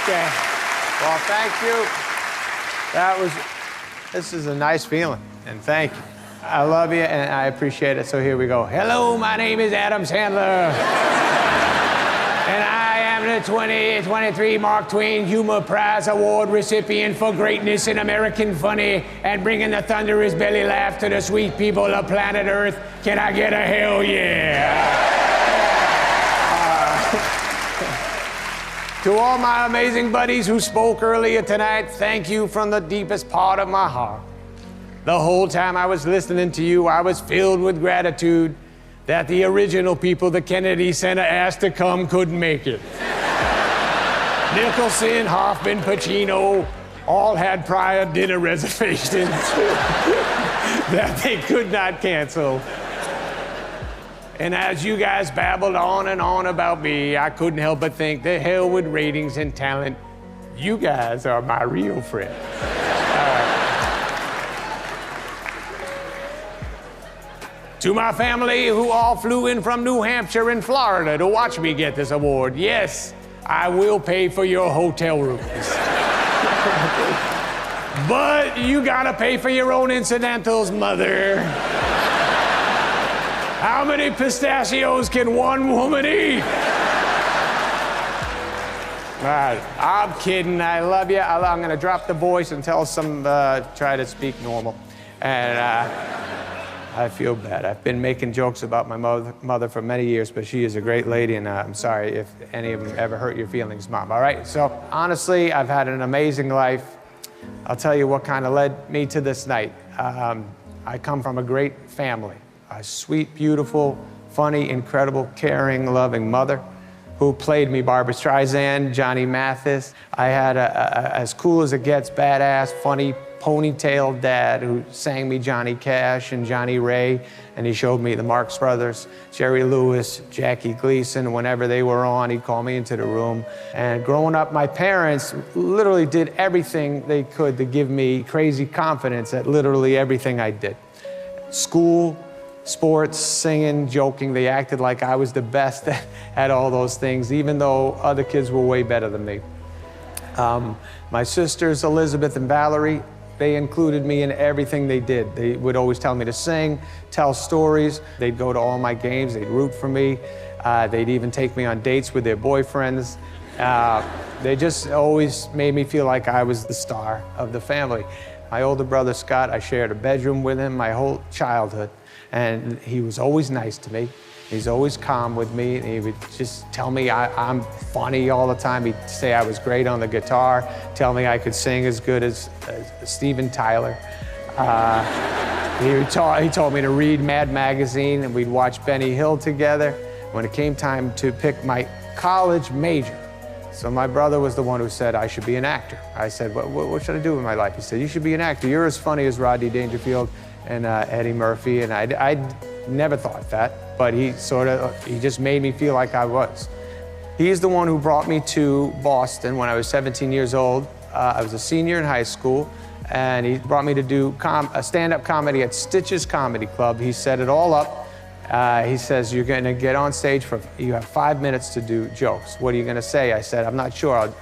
Okay. Well, thank you. This is a nice feeling, and thank you. I love you, and I appreciate it, so here we go. Hello, my name is Adam Sandler. And I am the 2023 Mark Twain Humor Prize Award recipient for greatness in American funny and bringing the thunderous belly laugh to the sweet people of planet Earth. Can I get a hell yeah? To all my amazing buddies who spoke earlier tonight, thank you from the deepest part of my heart. The whole time I was listening to you, I was filled with gratitude that the original people the Kennedy Center asked to come couldn't make it. Nicholson, Hoffman, Pacino all had prior dinner reservations that they could not cancel. And as you guys babbled on and on about me, I couldn't help but think, the hell with ratings and talent. You guys are my real friends. To my family who all flew in from New Hampshire and Florida to watch me get this award, yes, I will pay for your hotel rooms. But you gotta pay for your own incidentals, mother. How many pistachios can one woman eat? I'm kidding, I love you. I'm gonna drop the voice and try to speak normal. And I feel bad. I've been making jokes about my mother for many years, but she is a great lady, and I'm sorry if any of them ever hurt your feelings, Mom, all right? So honestly, I've had an amazing life. I'll tell you what kind of led me to this night. I come from a great family. A sweet, beautiful, funny, incredible, caring, loving mother who played me Barbra Streisand, Johnny Mathis. I had as cool as it gets, badass, funny, ponytailed dad who sang me Johnny Cash and Johnny Ray, and he showed me the Marx Brothers, Jerry Lewis, Jackie Gleason. Whenever they were on, he'd call me into the room. And growing up, my parents literally did everything they could to give me crazy confidence at literally everything I did. School, sports, singing, joking, they acted like I was the best at all those things, even though other kids were way better than me. My sisters, Elizabeth and Valerie, they included me in everything they did. They would always tell me to sing, tell stories. They'd go to all my games, they'd root for me. They'd even take me on dates with their boyfriends. They just always made me feel like I was the star of the family. My older brother, Scott, I shared a bedroom with him my whole childhood. And he was always nice to me. He's always calm with me. And he would just tell me I'm funny all the time. He'd say I was great on the guitar, tell me I could sing as good as Steven Tyler. He told me to read Mad Magazine, and we'd watch Benny Hill together. When it came time to pick my college major, so my brother was the one who said I should be an actor. I said, what should I do with my life? He said, you should be an actor. You're as funny as Rodney Dangerfield and Eddie Murphy, and I never thought that, but he just made me feel like I was. He's the one who brought me to Boston when I was 17 years old. I was a senior in high school, and he brought me to do a stand-up comedy at Stitch's Comedy Club. He set it all up. He says, you're gonna get on stage you have 5 minutes to do jokes. What are you gonna say? I said, I'm not sure,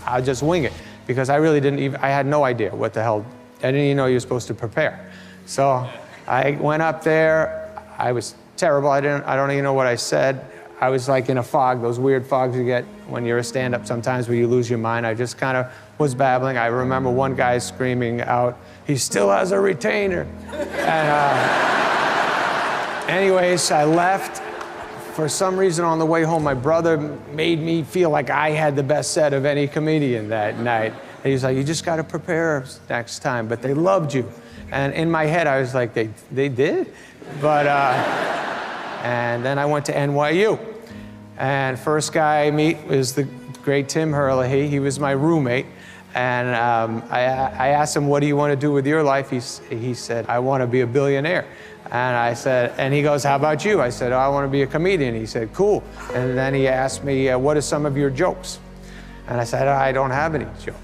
I'll just wing it, because I really I had no idea what the hell, I didn't even know you were supposed to prepare. So I went up there, I was terrible, I don't even know what I said. I was like in a fog, those weird fogs you get when you're a stand-up sometimes where you lose your mind. I just kind of was babbling. I remember one guy screaming out, he still has a retainer. And anyways, I left. For some reason on the way home, my brother made me feel like I had the best set of any comedian that night. And he was like, you just got to prepare next time, but they loved you. And in my head, I was like, they did? But, and then I went to NYU. And first guy I meet was the great Tim Herlihy. He was my roommate. And I asked him, what do you want to do with your life? He said, I want to be a billionaire. And I said, and he goes, how about you? I said, oh, I want to be a comedian. He said, cool. And then he asked me, what are some of your jokes? And I said, I don't have any jokes.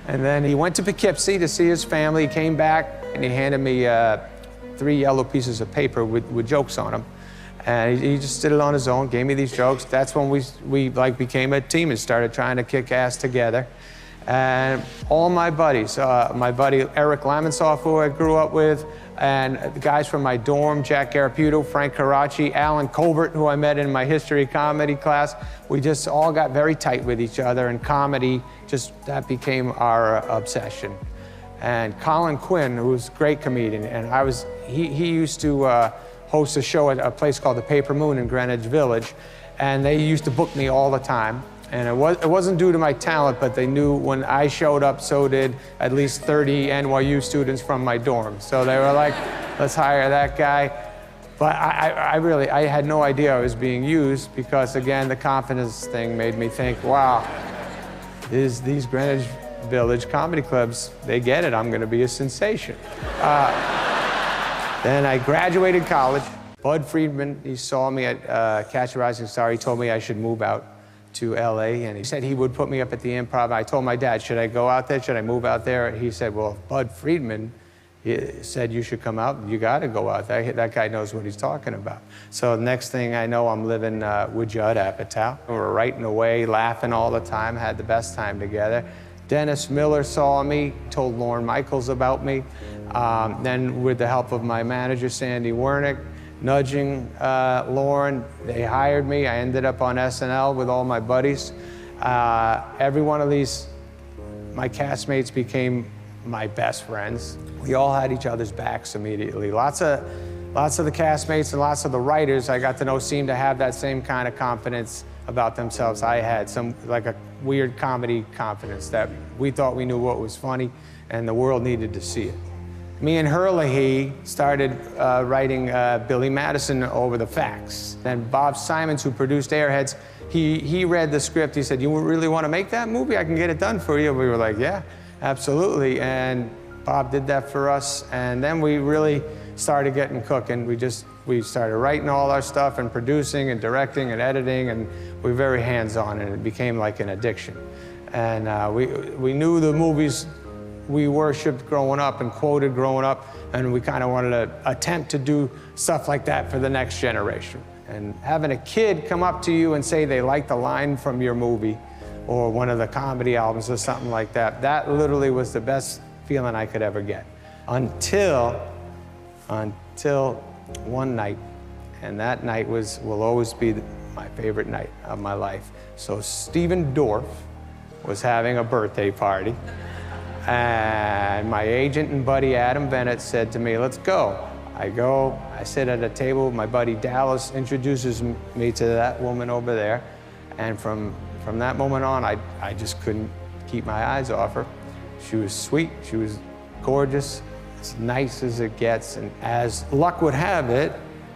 And then he went to Poughkeepsie to see his family. He came back and he handed me 3 yellow pieces of paper with jokes on them. And he just did it on his own, gave me these jokes. That's when we like became a team and started trying to kick ass together. And all my buddies, my buddy Eric Lamonsoff, who I grew up with, and the guys from my dorm, Jack Garapito, Frank Caracci, Alan Colbert, who I met in my history comedy class, we just all got very tight with each other, and comedy, that became our obsession. And Colin Quinn, who was a great comedian, and he used to host a show at a place called the Paper Moon in Greenwich Village, and they used to book me all the time. And it wasn't due to my talent, but they knew when I showed up, so did at least 30 NYU students from my dorm. So they were like, let's hire that guy. But I had no idea I was being used because, again, the confidence thing made me think, wow, these Greenwich Village comedy clubs, they get it. I'm going to be a sensation. Then I graduated college. Bud Friedman, he saw me at Catch a Rising Star. He told me I should move out to LA, and he said he would put me up at the Improv. I told my dad, should I go out there? Should I move out there? He said, well, if Bud Friedman said you should come out, you got to go out there. That guy knows what he's talking about. So the next thing I know, I'm living with Judd Apatow. We were writing away, laughing all the time, had the best time together. Dennis Miller saw me, told Lorne Michaels about me. Then with the help of my manager, Sandy Wernick, nudging Lorne, they hired me. I ended up on SNL with all my buddies. Every one of these, my castmates became my best friends. We all had each other's backs immediately. Lots of the castmates and lots of the writers I got to know seemed to have that same kind of confidence about themselves I had, like a weird comedy confidence that we thought we knew what was funny and the world needed to see it. Me and Herlihy started writing Billy Madison over the facts. Then Bob Simons, who produced Airheads, he read the script. He said, you really want to make that movie? I can get it done for you. We were like, yeah, absolutely. And Bob did that for us. And then we really started getting cooking. We started writing all our stuff and producing and directing and editing, and we were very hands-on, and it became like an addiction. And we knew the movies we worshipped growing up and quoted growing up, and we kind of wanted to attempt to do stuff like that for the next generation. And having a kid come up to you and say they like the line from your movie or one of the comedy albums or something like that, that literally was the best feeling I could ever get. Until one night, and that night will always be my favorite night of my life. So Stephen Dorff was having a birthday party, and my agent and buddy Adam Bennett said to me, let's go. I go, I sit at a table, my buddy Dallas introduces me to that woman over there, and from that moment on, I just couldn't keep my eyes off her. She was sweet, she was gorgeous, as nice as it gets, and as luck would have it,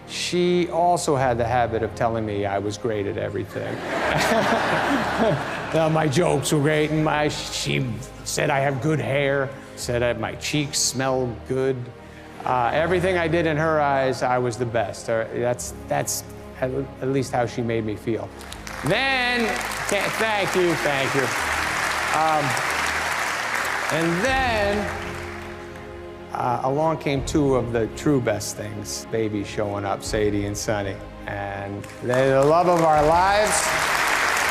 she also had the habit of telling me I was great at everything. My jokes were great, and she said I have good hair, said my cheeks smell good. Everything I did in her eyes, I was the best. That's at least how she made me feel. Then, thank you. And then, along came two of the true best things. Babies showing up, Sadie and Sonny. And they're the love of our lives,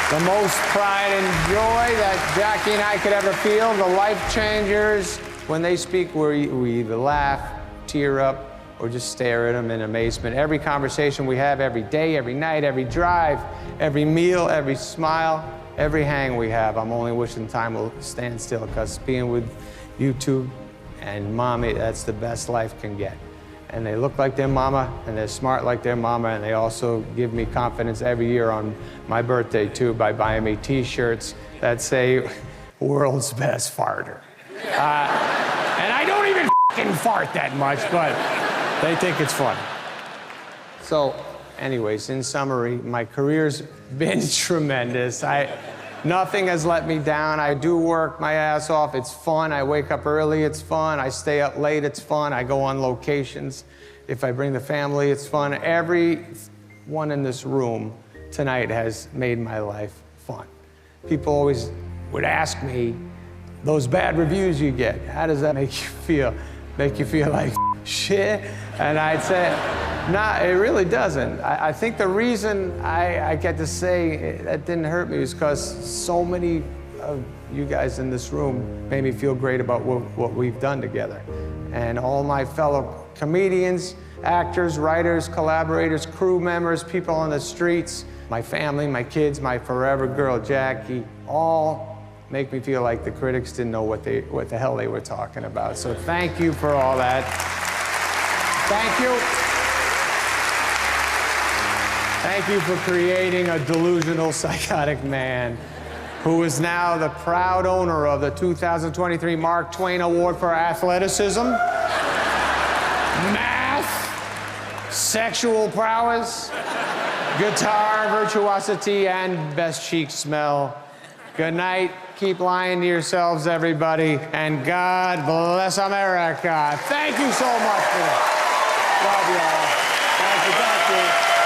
the most pride and joy that Jackie and I could ever feel, the life changers. When they speak, we either laugh, tear up, or just stare at them in amazement. Every conversation we have every day, every night, every drive, every meal, every smile, every hang we have, I'm only wishing time will stand still, because being with you two and Mommy, that's the best life can get. And they look like their mama, and they're smart like their mama, and they also give me confidence every year on my birthday, too, by buying me T-shirts that say, world's best farter. And I don't even f***ing fart that much, but they think it's fun. So, anyways, in summary, my career's been tremendous. Nothing has let me down. I do work my ass off. It's fun. I wake up early. It's fun. I stay up late. It's fun. I go on locations. If I bring the family, it's fun. Everyone in this room tonight has made my life fun. People always would ask me, those bad reviews you get, how does that make you feel? make you feel like shit? And I'd say, nah, it really doesn't. I think the reason I get to say that didn't hurt me is because so many of you guys in this room made me feel great about what we've done together. And all my fellow comedians, actors, writers, collaborators, crew members, people on the streets, my family, my kids, my forever girl, Jackie, all make me feel like the critics didn't know what the hell they were talking about. So thank you for all that. Thank you. Thank you for creating a delusional, psychotic man who is now the proud owner of the 2023 Mark Twain Award for Athleticism, math, sexual prowess, guitar virtuosity, and best cheek smell. Good night. Keep lying to yourselves, everybody, and God bless America. Thank you so much for that. Love you all. Thank you.